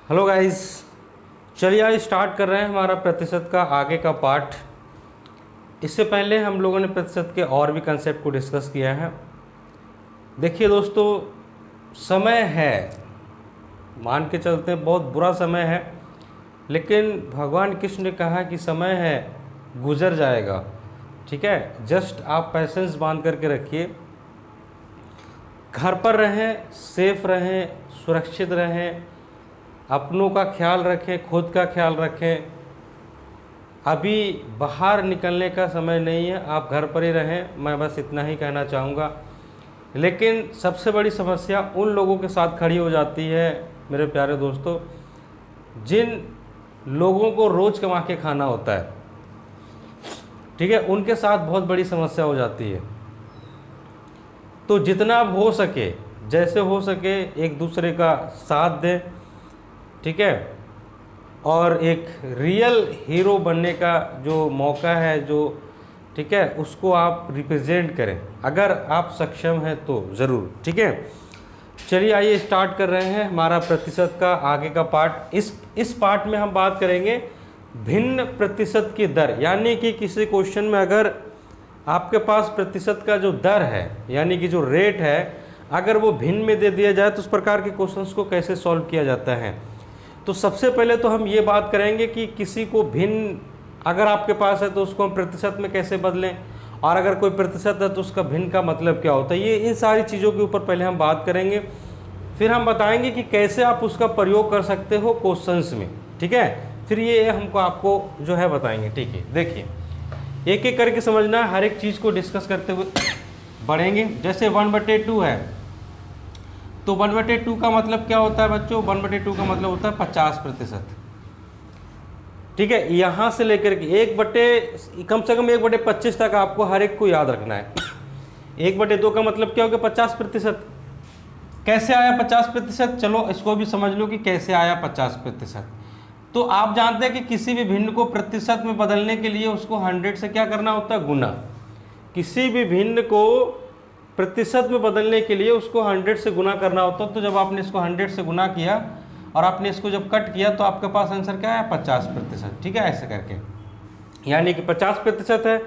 Hello guys, चलिए आज start कर रहे हैं हमारा प्रतिशत का आगे का पार्ट। इससे पहले हम लोगों ने प्रतिशत के और भी कंसेप्ट को डिस्कस किया है। देखिए दोस्तों, समय है, मान के चलते हैं बहुत बुरा समय है, लेकिन भगवान कृष्ण ने कहा कि समय है गुजर जाएगा। ठीक है, जस्ट आप पैसेंस बांध करके रखिए, घर पर रहें, सेफ रहें, सुरक्षित रहें, अपनों का ख्याल रखें, खुद का ख्याल रखें। अभी बाहर निकलने का समय नहीं है, आप घर पर ही रहें, मैं बस इतना ही कहना चाहूँगा। लेकिन सबसे बड़ी समस्या उन लोगों के साथ खड़ी हो जाती है मेरे प्यारे दोस्तों, जिन लोगों को रोज़ कमा के खाना होता है। ठीक है, उनके साथ बहुत बड़ी समस्या हो जाती है। तो जितना अब हो सके, जैसे हो सके, एक दूसरे का साथ दें। ठीक है, और एक रियल हीरो बनने का जो मौका है, जो ठीक है, उसको आप रिप्रेजेंट करें, अगर आप सक्षम हैं तो ज़रूर। ठीक है, चलिए आइए स्टार्ट कर रहे हैं हमारा प्रतिशत का आगे का पार्ट। इस पार्ट में हम बात करेंगे भिन्न प्रतिशत की दर, यानी कि किसी क्वेश्चन में अगर आपके पास प्रतिशत का जो दर है, यानी कि जो रेट है, अगर वो भिन्न में दे दिया जाए तो उस प्रकार के क्वेश्चंस को कैसे सॉल्व किया जाता है। तो सबसे पहले तो हम ये बात करेंगे कि किसी को भिन्न अगर आपके पास है तो उसको हम प्रतिशत में कैसे बदलें, और अगर कोई प्रतिशत है तो उसका भिन्न का मतलब क्या होता है। ये इन सारी चीज़ों के ऊपर पहले हम बात करेंगे, फिर हम बताएंगे कि कैसे आप उसका प्रयोग कर सकते हो क्वेश्चंस में। ठीक है, फिर ये हमको आपको जो है बताएंगे। ठीक है, देखिए एक एक करके समझना, हर एक चीज़ को डिस्कस करते हुए बढ़ेंगे। जैसे 1/2 है, तो 1/2 का मतलब क्या होता है बच्चों? 1/2 का मतलब होता है 50%। ठीक है, यहाँ से लेकर के कम से कम 1/25 तक आपको हर एक को याद रखना है। 1/2 का मतलब क्या हो गया? 50%। कैसे आया 50%? चलो इसको भी समझ लो कि कैसे आया 50%। तो आप जानते हैं कि किसी भी भिन्न को प्रतिशत में बदलने के लिए उसको 100 से क्या करना होता है? गुना। किसी भी भिन्न को प्रतिशत में बदलने के लिए उसको 100 से गुना करना होता है। तो जब आपने इसको 100 से गुना किया और आपने इसको जब कट किया तो आपके पास आंसर क्या है? 50%। ठीक है, ऐसे करके, यानी कि 50% है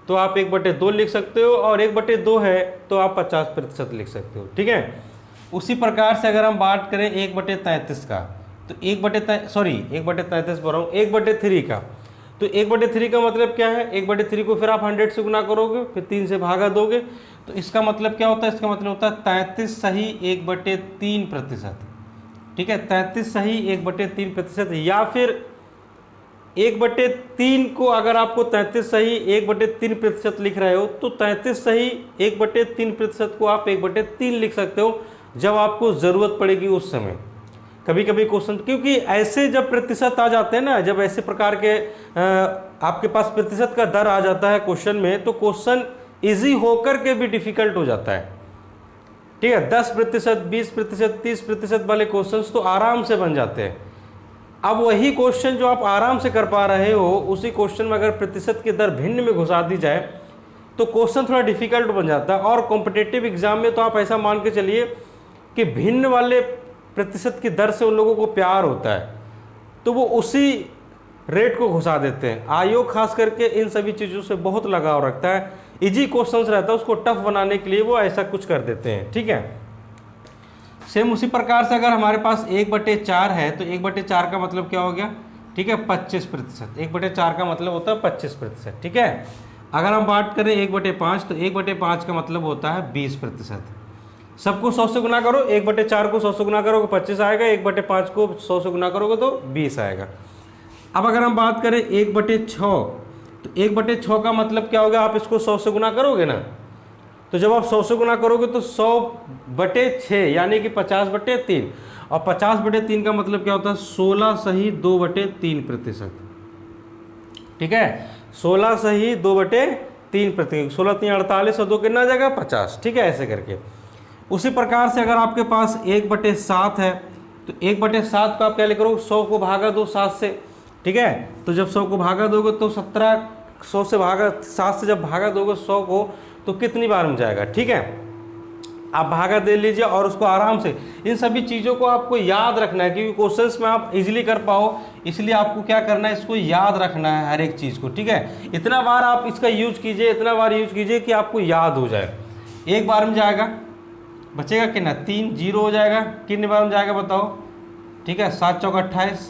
तो आप 1/2 लिख सकते हो, और 1/2 है तो आप 50% लिख सकते हो। ठीक है, उसी प्रकार से अगर हम बात करें 1/33 का, तो 1/33 बोल रहा हूँ, 1/3 का, तो 1/3 का मतलब क्या है? 1/3 को फिर आप 100 से गुना करोगे, फिर 3 से भागा दोगे, तो इसका मतलब क्या होता है? इसका मतलब होता है 33 सही 1/3%। ठीक है, 33 सही 1/3%, या फिर 1/3 को अगर आपको 33 सही 1/3% लिख रहे हो तो 33 सही 1/3% को आप 1/3 लिख सकते हो जब आपको ज़रूरत पड़ेगी उस समय। कभी कभी क्वेश्चन, क्योंकि ऐसे जब प्रतिशत आ जाते हैं ना, जब ऐसे प्रकार के आपके पास प्रतिशत का दर आ जाता है क्वेश्चन में, तो क्वेश्चन इजी होकर के भी डिफिकल्ट हो जाता है। ठीक है, 10%, 20%, 30% वाले क्वेश्चंस तो आराम से बन जाते हैं। अब वही क्वेश्चन जो आप आराम से कर पा रहे हो, उसी क्वेश्चन में अगर प्रतिशत की दर भिन्न में घुसा दी जाए तो क्वेश्चन थोड़ा डिफिकल्ट बन जाता है। और कॉम्पिटिटिव एग्जाम में तो आप ऐसा मान के चलिए कि भिन्न वाले प्रतिशत की दर से उन लोगों को प्यार होता है, तो वो उसी रेट को घुसा देते हैं। आयोग खास करके इन सभी चीज़ों से बहुत लगाव रखता है। इजी क्वेश्चंस रहता है, उसको टफ बनाने के लिए वो ऐसा कुछ कर देते हैं। ठीक है, सेम उसी प्रकार से अगर हमारे पास 1/4 है तो 1/4 का मतलब क्या हो गया? ठीक है, 25%। 1/4 का मतलब होता है 25%। ठीक है, अगर हम बात करें 1/5, तो 1/5 का मतलब होता है 20%। सबको 100 से गुना करो, 1/4 को 100 से गुना करोगे 25 आएगा, 1/5 को 100 से गुना करोगे तो 20 आएगा। अब अगर हम बात करें 1/6, तो 1/6 का मतलब क्या होगा? आप इसको 100 से गुना करोगे ना, तो जब आप 100 से गुना करोगे तो 100/6 यानी कि 50/3, और 50/3 का मतलब क्या होता है? 16 सही 2/3%। ठीक है, 16 सही 2/3%, 16 3 48 और 2 कितना जाएगा? 50। ठीक है, ऐसे करके। उसी प्रकार से अगर आपके पास 1/7 है तो 1/7 को आप क्या करोगे? 100 को भागा दो 7 से। ठीक है, तो जब 100 को भागा दोगे तो 17, 100 से भागा 7 से जब भागा दोगे 100 को, तो कितनी बार में जाएगा? ठीक है, आप भागा दे लीजिए और उसको आराम से, इन सभी चीज़ों को आपको याद रखना है क्योंकि क्वेश्चंस में आप इजीली कर पाओ, इसलिए आपको क्या करना है, इसको याद रखना है हर एक चीज़ को, ठीक है। इतना बार आप इसका यूज कीजिए, इतना बार यूज कीजिए कि आपको याद हो जाए। एक बार में जाएगा, बचेगा कितना, 3, 0 हो जाएगा। कितने बार में जाएगा बताओ, ठीक है, 7 चौका 28,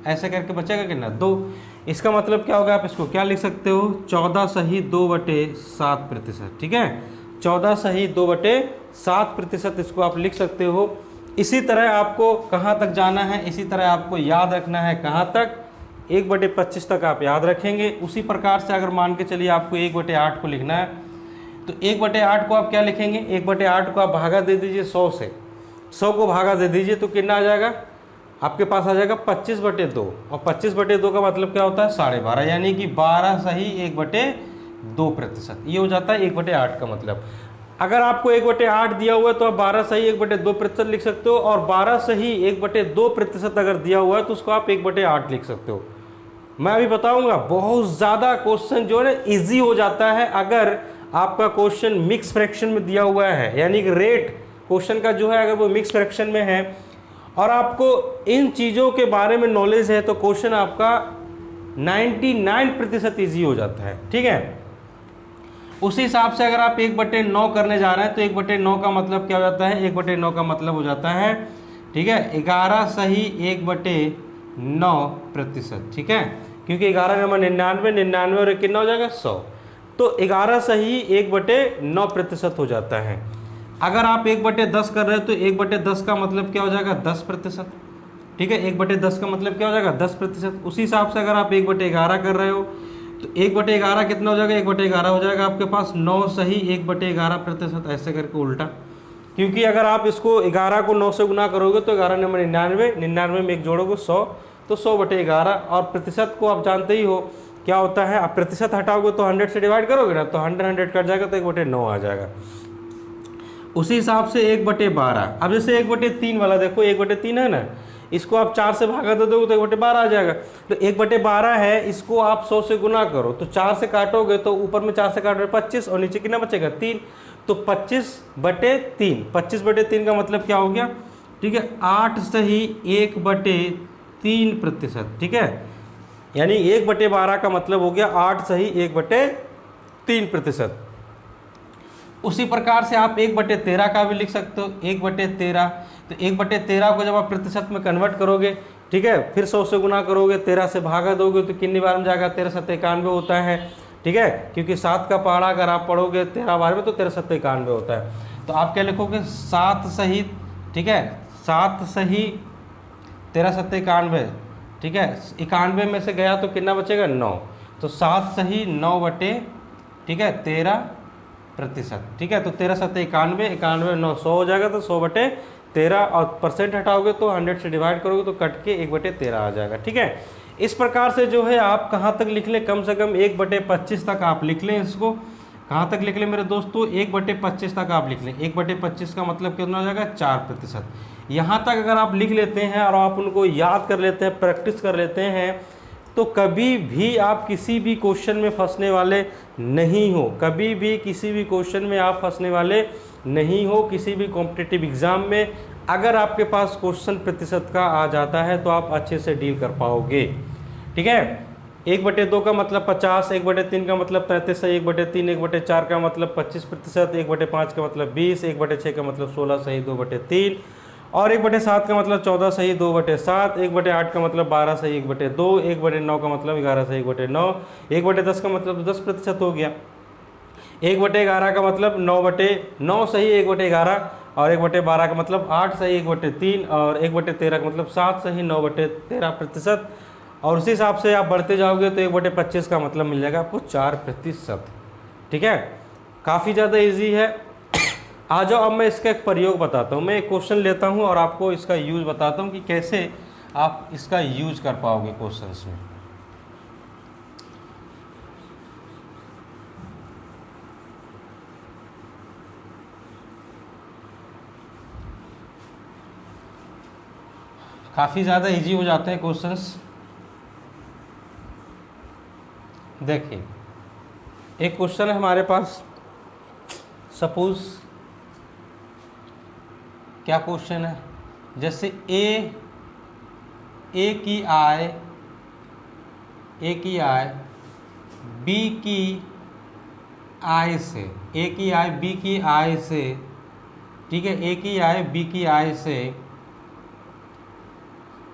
ऐसे करके बचेगा कितना, 2। इसका मतलब क्या होगा, आप इसको क्या लिख सकते हो, 14 सही 2/7%, ठीक है, 14 सही 2/7% इसको आप लिख सकते हो। इसी तरह आपको कहाँ तक जाना है, इसी तरह आपको याद रखना है, कहाँ तक, 1/25 तक आप याद रखेंगे। उसी प्रकार से अगर मान के चलिए आपको 1/8 को लिखना है, तो 1/8 को आप क्या लिखेंगे, 1/8 को आप भागा दे दीजिए 100 से, 100 को भागा दे दीजिए तो कितना आ जाएगा, आपके पास आ जाएगा 25/2, और 25/2 का मतलब क्या होता है, 12.5, यानी कि 12 सही 1/2%, ये हो जाता है 1/8 का मतलब। अगर आपको 1/8 दिया हुआ है तो आप 12 सही 1/2% लिख सकते हो, और 12 सही 1/2% अगर दिया हुआ है तो उसको आप 1/8 लिख सकते हो। मैं अभी बताऊंगा, बहुत ज़्यादा क्वेश्चन जो है ईजी हो जाता है अगर आपका क्वेश्चन मिक्स फ्रैक्शन में दिया हुआ है, यानी कि रेट क्वेश्चन का जो है अगर वो मिक्स फ्रैक्शन में है और आपको इन चीज़ों के बारे में नॉलेज है, तो क्वेश्चन आपका 99% ईजी हो जाता है, ठीक है। उसी हिसाब से अगर आप 1/9 करने जा रहे हैं तो 1/9 का मतलब क्या हो जाता है, 1/9 का मतलब हो जाता है, ठीक है, 11 सही 1/9%, ठीक है, क्योंकि 11 नंबर 99, 99 और कितना हो जाएगा 100, तो 11 सही 1/9% हो जाता है। अगर आप 1/10 कर रहे हो तो 1/10 का मतलब क्या हो जाएगा, 10%, ठीक है, 1/10 का मतलब क्या हो जाएगा, 10%। उसी हिसाब से अगर आप 1/11 कर रहे हो तो 1/11 कितना हो जाएगा, 1/11 हो जाएगा आपके पास 9 सही 1/11%, ऐसे करके उल्टा, क्योंकि अगर आप इसको 11 को 9 से गुना करोगे तो 11 नंबर 99, 99 में एक जोड़ोगे 100, तो 100/11, और प्रतिशत को आप जानते ही हो क्या होता है, आप प्रतिशत हटाओगे तो 100 से डिवाइड करोगे ना, तो 100 कट जाएगा तो 1/9 आ जाएगा। उसी हिसाब से 1/12, अब जैसे 1/3 वाला देखो, 1/3 है ना, इसको आप 4 से भागा दे दोगे तो 1/12 आ जाएगा। तो 1/12 है, इसको आप 100 से गुना करो, तो 4 से काटोगे तो ऊपर में 4 से काटोगे 25 और नीचे कितना बचेगा 3, तो 25/3, 25/3 का मतलब क्या हो गया, ठीक है, 8 सही 1/3%, ठीक है, यानी 1/12 का मतलब हो गया 8 सही 1/3%। उसी प्रकार से आप 1/13 का भी लिख सकते हो, 1/13, तो 1/13 को जब आप प्रतिशत में कन्वर्ट करोगे, ठीक है, फिर 100 से गुना करोगे, 13 से भागा दोगे तो कितनी बार में जाएगा, 13 7 91 होता है, ठीक है, क्योंकि 7 का पहाड़ा अगर आप पढ़ोगे 13 बार में तो 13 7 91 होता है। तो आप क्या लिखोगे, 7 सही, ठीक है, 7 सही 13 7 91, ठीक है, 91 में से गया तो कितना बचेगा 9, तो 7 सही 9/, ठीक है, 13%, ठीक है, तो 13 7 91, 91 9 100 हो जाएगा, तो 100/13, और परसेंट हटाओगे तो 100 से डिवाइड करोगे तो कट के 1/13 आ जाएगा, ठीक है। इस प्रकार से जो है आप कहाँ तक लिख लें, कम से कम 1/25 तक आप लिख लें, इसको कहाँ तक लिख लें मेरे दोस्तों, 1/25 तक आप लिख लें। 1/25 का मतलब कितना हो जाएगा, 4%। यहाँ तक अगर आप लिख लेते हैं और आप उनको याद कर लेते हैं, प्रैक्टिस कर लेते हैं, तो कभी भी आप किसी भी क्वेश्चन में फंसने वाले नहीं हो, कभी भी किसी भी क्वेश्चन में आप फंसने वाले नहीं हो। किसी भी कॉम्पिटिटिव एग्ज़ाम में अगर आपके पास क्वेश्चन प्रतिशत का आ जाता है तो आप अच्छे से डील कर पाओगे, ठीक है। 1/2 का मतलब 50, 1/3 का मतलब 33, 1/3, 1/4 का मतलब 25%, 1/5 का मतलब 20, 1/6 का मतलब 16 सही 2/3, और 1/7 का मतलब 14 सही 2/7, 1/8 का मतलब 12 सही 1/2, 1/9 का मतलब 11 सही 1/9, 1/10 का मतलब 10% हो गया, 1/11 का मतलब 9/9 सही 1/11, और 1/12 का मतलब 8 सही 1/3, और 1/13 का मतलब 7 सही 9/13%, और उसी हिसाब से आप बढ़ते जाओगे तो 1/25 का मतलब मिल जाएगा आपको 4%, ठीक है। काफ़ी ज़्यादा इजी है। आ जाओ, अब मैं इसका एक प्रयोग बताता हूँ। मैं एक क्वेश्चन लेता हूँ और आपको इसका यूज़ बताता हूँ कि कैसे आप इसका यूज कर पाओगे क्वेश्चंस में। काफ़ी ज़्यादा इजी हो जाते हैं क्वेश्चंस। देखिए, एक क्वेश्चन है हमारे पास, सपोज क्या क्वेश्चन है, जैसे ए की आय बी की आय से, ए की आय बी की आय से, ठीक है, ए की आय बी की आय से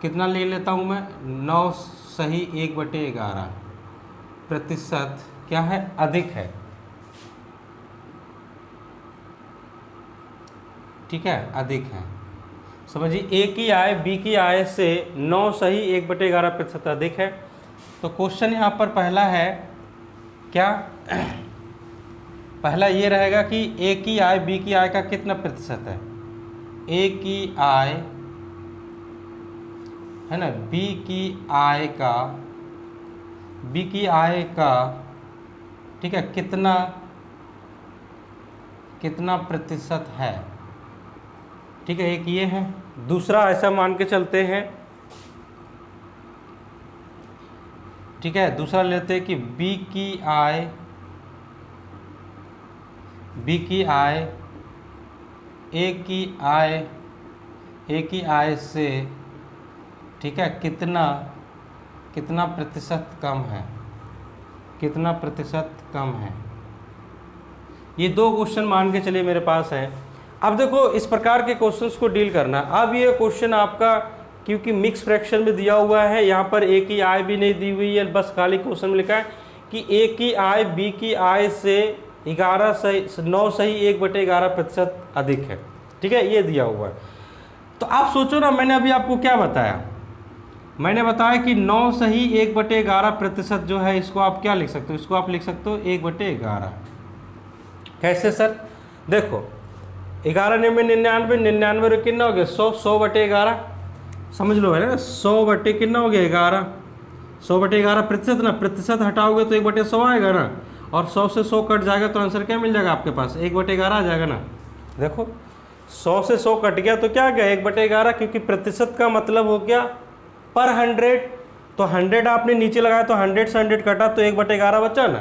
कितना ले लेता हूँ मैं, 9 सही 1/11 प्रतिशत क्या है, अधिक है, ठीक है, अधिक है। समझिए ए की आय बी की आय से 9 सही 1/11 प्रतिशत अधिक है। तो क्वेश्चन यहाँ पर पहला है क्या, पहला ये रहेगा कि ए की आय बी की आय का कितना प्रतिशत है, ए की आय है ना, बी की आय का ठीक है कितना प्रतिशत है, ठीक है, एक ये है। दूसरा ऐसा मान के चलते हैं, ठीक है, दूसरा लेते हैं कि बी की आय ए की आय से, ठीक है, कितना प्रतिशत कम है, कितना प्रतिशत कम है। ये 2 क्वेश्चन मान के चलिए मेरे पास है। अब देखो इस प्रकार के क्वेश्चंस को डील करना। अब ये क्वेश्चन आपका क्योंकि मिक्स फ्रैक्शन में दिया हुआ है, यहाँ पर ए की आय भी नहीं दी हुई है, बस खाली क्वेश्चन में लिखा है कि ए की आय बी की आय से 9 सही 1/11 प्रतिशत अधिक है, ठीक है, ये दिया हुआ है। तो आप सोचो ना, मैंने अभी आपको क्या बताया, मैंने बताया कि 9 सही 1/11 प्रतिशत जो है, इसको आप क्या लिख सकते हो, इसको आप लिख सकते हो 1/11। कैसे सर, देखो 11 में 99, 99 कितना हो गया 100, 100/11 समझ लो है ना, 100 बटे कितना हो गया 11, 100/11 प्रतिशत ना, प्रतिशत हटाओगे तो 1/100 आएगा ना, और 100 से 100 कट जाएगा तो आंसर क्या मिल जाएगा आपके पास, 1/11 आ जाएगा ना। देखो 100 से 100 कट गया तो क्या गया 1/11, क्योंकि प्रतिशत का मतलब हो गया पर 100, तो 100 आपने नीचे लगाया तो 100 से 100 कटा तो 1/11 बचा ना,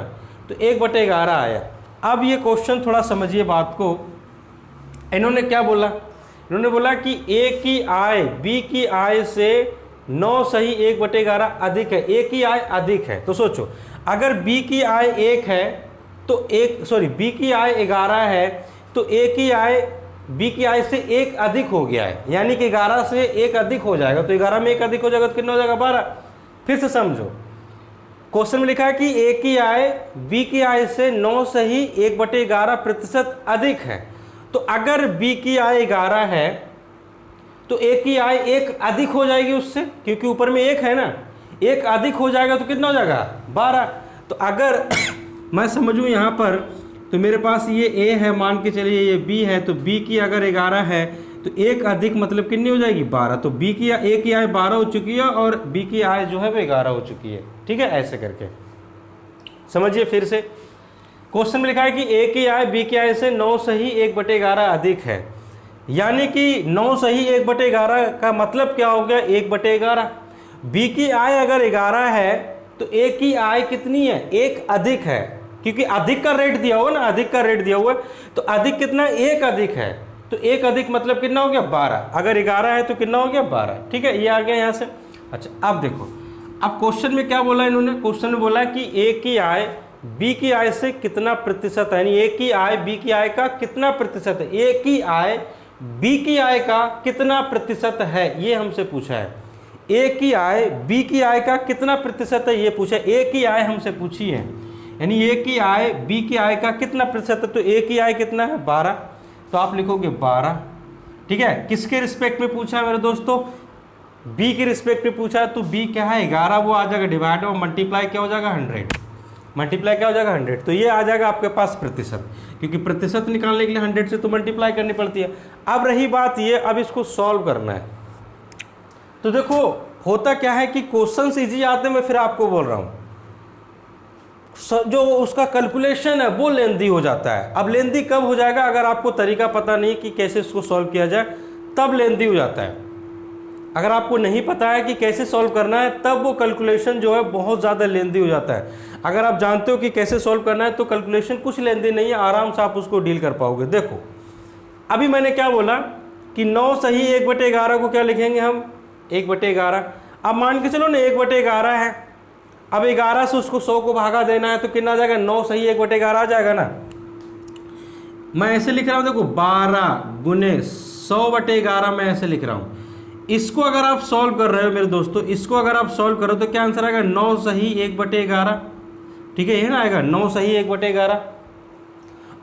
तो 1/11 आया। अब ये क्वेश्चन थोड़ा समझिए बात को, इन्होंने क्या बोला, इन्होंने बोला कि ए की आय बी की आय से 9 सही 1/11 अधिक है, ए की आय अधिक है। तो सोचो अगर बी की आय 1 है तो बी की आय 11 है तो ए की आय बी की आय से 1 अधिक हो गया है, यानी कि 11 से 1 अधिक हो जाएगा, तो 11 में 1 अधिक हो जाएगा तो कितना हो जाएगा 12। फिर से समझो, क्वेश्चन में लिखा है कि ए की आय बी की आय से 9 सही 1/11 प्रतिशत अधिक है। तो अगर बी की आय 11 है तो ए की आय 1 अधिक हो जाएगी उससे, क्योंकि ऊपर में 1 है ना, 1 अधिक हो जाएगा तो कितना हो जाएगा 12। तो अगर मैं समझूं यहाँ पर, तो मेरे पास ये ए है, मान के चलिए ये बी है, तो बी की अगर 11 है तो 1 अधिक मतलब कितनी हो जाएगी 12, तो बी की ए की आय 12 हो चुकी है और बी की आय जो है वो 11 हो चुकी है, ठीक है, ऐसे करके समझिए। फिर से क्वेश्चन में लिखा है कि ए की आय बी की आय से 9 सही 1/11 अधिक है, यानी कि 9 सही 1/11 का मतलब क्या हो गया 1/11। बी की आय अगर 11 है तो ए की आय कितनी है 1 अधिक है, क्योंकि अधिक का रेट दिया हुआ ना, अधिक का रेट दिया हुआ है, तो अधिक कितना 1 अधिक है, तो 1 अधिक मतलब कितना हो गया 12, अगर 11 है तो कितना हो गया 12, ठीक है, ये आ गया यहाँ से। अच्छा अब देखो, अब क्वेश्चन में क्या बोला इन्होंने, क्वेश्चन में बोला कि ए की आय बी की आय से कितना प्रतिशत है, यानी ए की आय बी की आय का कितना प्रतिशत है, ए की आय बी की आय का कितना प्रतिशत है, ये हमसे पूछा है। ए की आय बी की आय का कितना प्रतिशत है ये पूछा है, ए की आय हमसे पूछी है, यानी ए की आय बी की आय का कितना प्रतिशत है, तो ए की आय कितना है 12, तो आप लिखोगे 12, ठीक है। किसके रिस्पेक्ट में पूछा है मेरे दोस्तों, बी के रिस्पेक्ट में पूछा है, तो बी क्या है 11, वो आ जाएगा डिवाइड और मल्टीप्लाई क्या हो जाएगा 100, मल्टीप्लाई क्या हो जाएगा 100, तो ये आ जाएगा आपके पास प्रतिशत, क्योंकि प्रतिशत निकालने के लिए 100 से तो मल्टीप्लाई करनी पड़ती है। अब रही बात ये, अब इसको सॉल्व करना है, तो देखो होता क्या है कि क्वेश्चन इजी आते हैं, मैं फिर आपको बोल रहा हूँ जो उसका कैलकुलेशन है वो लेंदी हो जाता है। अब लेंदी कब हो जाएगा, अगर आपको तरीका पता नहीं कि कैसे इसको सॉल्व किया जाए तब लेंदी हो जाता है। अगर आपको नहीं पता है कि कैसे सॉल्व करना है तब वो कैलकुलेशन जो है बहुत ज़्यादा लेंदी हो जाता है। अगर आप जानते हो कि कैसे सॉल्व करना है तो कैलकुलेशन कुछ लेंदी नहीं है, आराम से आप उसको डील कर पाओगे। देखो अभी मैंने क्या बोला, कि 9 सही 1/11 को क्या लिखेंगे हम 1/11। अब मान के चलो ना 1/11 है, अब 11 से उसको 100 को भागा देना है तो कितना आ जाएगा 9 सही 1/11 आ जाएगा ना। मैं ऐसे लिख रहा हूँ, देखो 12 गुने 100/11 मैं ऐसे लिख रहा हूँ। इसको अगर आप सॉल्व कर रहे हो मेरे दोस्तों, इसको अगर आप सॉल्व करो तो क्या आंसर आएगा 9 सही 1/11। ठीक है, ये ना आएगा 9 सही 1/11।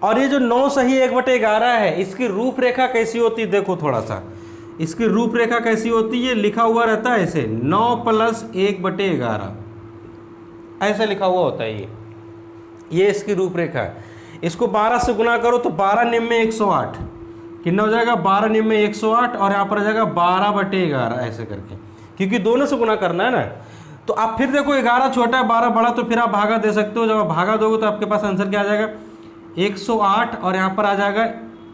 और ये जो 9 सही 1/11 है इसकी रूपरेखा कैसी होती है, देखो थोड़ा सा इसकी रूपरेखा कैसी होती है, लिखा हुआ रहता है ऐसे 9 + 1/11 ऐसे लिखा हुआ होता है। ये इसकी रूपरेखा है। इसको 12 से गुना करो तो 12 निम में 108, कितना हो जाएगा 12 निम में 108 और यहाँ पर आ जाएगा 12/11 ऐसे करके, क्योंकि दोनों से गुना करना है ना। तो आप फिर देखो 11 छोटा है 12 बड़ा, तो फिर आप भागा दे सकते हो। जब आप भागा दोगे तो आपके पास आंसर क्या आ जाएगा 108 और यहाँ पर आ जाएगा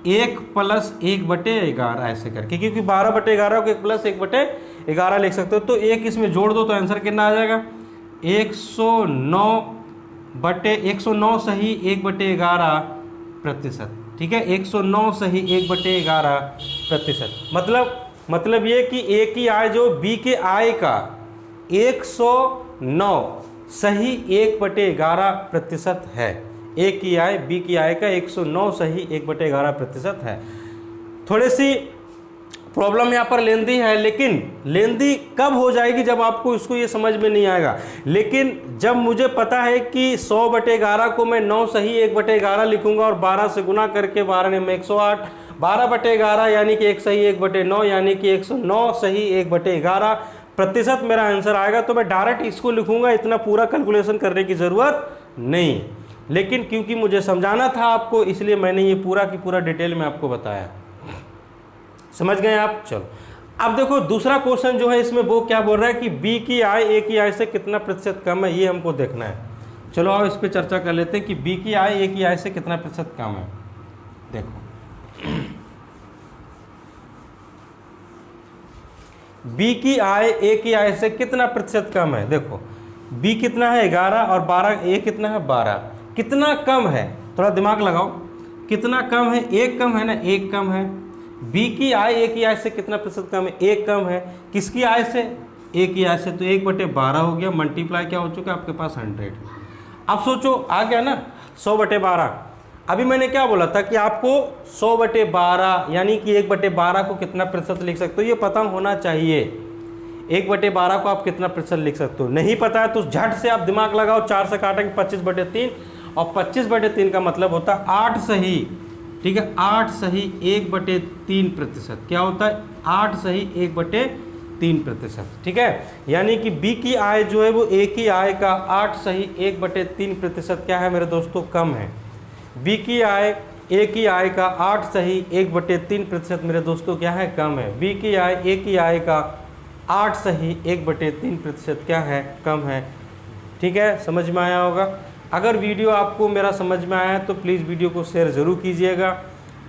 1 + 1/11 ऐसे करके, क्योंकि 12/11 को 1 + 1/11 लिख सकते हो। तो 1 इसमें जोड़ दो तो आंसर कितना आ जाएगा 109 सही 1/11%। ठीक है, 109 सही 1/11%। मतलब ये कि ए की आय जो बी के आय का 109 सही 1/11% है। ए की आय बी की आय का 109 सही 1/11% है। थोड़ी सी प्रॉब्लम यहाँ पर लेंदी है, लेकिन लेंदी कब हो जाएगी जब आपको इसको ये समझ में नहीं आएगा। लेकिन जब मुझे पता है कि 100/11 को मैं 9 सही 1/11 लिखूंगा और 12 से गुना करके 12 ने 108, 12/11 यानी कि 1 सही 1/9 यानी कि 109 सही 1/11% मेरा आंसर आएगा। तो मैं डायरेक्ट इसको लिखूंगा, इतना पूरा कैलकुलेशन करने की ज़रूरत नहीं। लेकिन क्योंकि मुझे समझाना था आपको, इसलिए मैंने ये पूरा की पूरा डिटेल में आपको बताया। समझ गए आप। चलो अब देखो दूसरा क्वेश्चन जो है इसमें वो क्या बोल रहा है कि बी की आय ए की आय से कितना प्रतिशत कम है, ये हमको देखना है। चलो आओ इस पर चर्चा कर लेते हैं कि बी की आय ए की आय से कितना प्रतिशत कम है। देखो बी की आय ए की आय से कितना प्रतिशत कम है। देखो बी कितना है 11 और 12, ए कितना है 12, कितना कम है थोड़ा दिमाग लगाओ। कितना कम है, एक कम है ना, एक कम है। बी की आय ए की आय से कितना प्रतिशत कम है, एक कम है। किसकी आय से, ए की आय से। तो 1/12 हो गया, मल्टीप्लाई क्या हो चुका है आपके पास 100। अब सोचो आ गया ना 100/12। अभी मैंने क्या बोला था कि आपको 100/12 यानी कि 1/12 को कितना प्रतिशत लिख सकते हो ये पता होना चाहिए। 1/12 को आप कितना प्रतिशत लिख सकते हो, नहीं पता है तो झट से आप दिमाग लगाओ, 4 से काटेंगे 25/3 और 25/3 का मतलब होता है 8 सही। ठीक है, 8 सही 1/3%। क्या होता है 8 सही 1/3%। ठीक है, यानी कि बी की आय जो है वो ए की आय का 8 सही 1/3% क्या है मेरे दोस्तों, कम है। बी की आय ए की आय का 8 सही 1/3% मेरे दोस्तों क्या है, कम है। बी की आय ए की आय का 8 सही 1/3% क्या है, कम है। ठीक है, समझ में आया होगा। अगर वीडियो आपको मेरा समझ में आया है तो प्लीज़ वीडियो को शेयर ज़रूर कीजिएगा,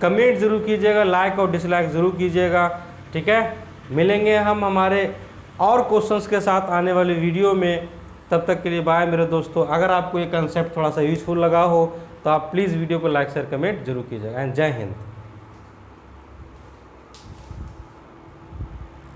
कमेंट ज़रूर कीजिएगा, लाइक और डिसलाइक ज़रूर कीजिएगा। ठीक है, मिलेंगे हम हमारे और क्वेश्चंस के साथ आने वाले वीडियो में। तब तक के लिए बाय मेरे दोस्तों। अगर आपको ये कंसेप्ट थोड़ा सा यूजफुल लगा हो तो आप प्लीज़ वीडियो को लाइक शेयर कमेंट जरूर कीजिएगा। एंड जय हिंद।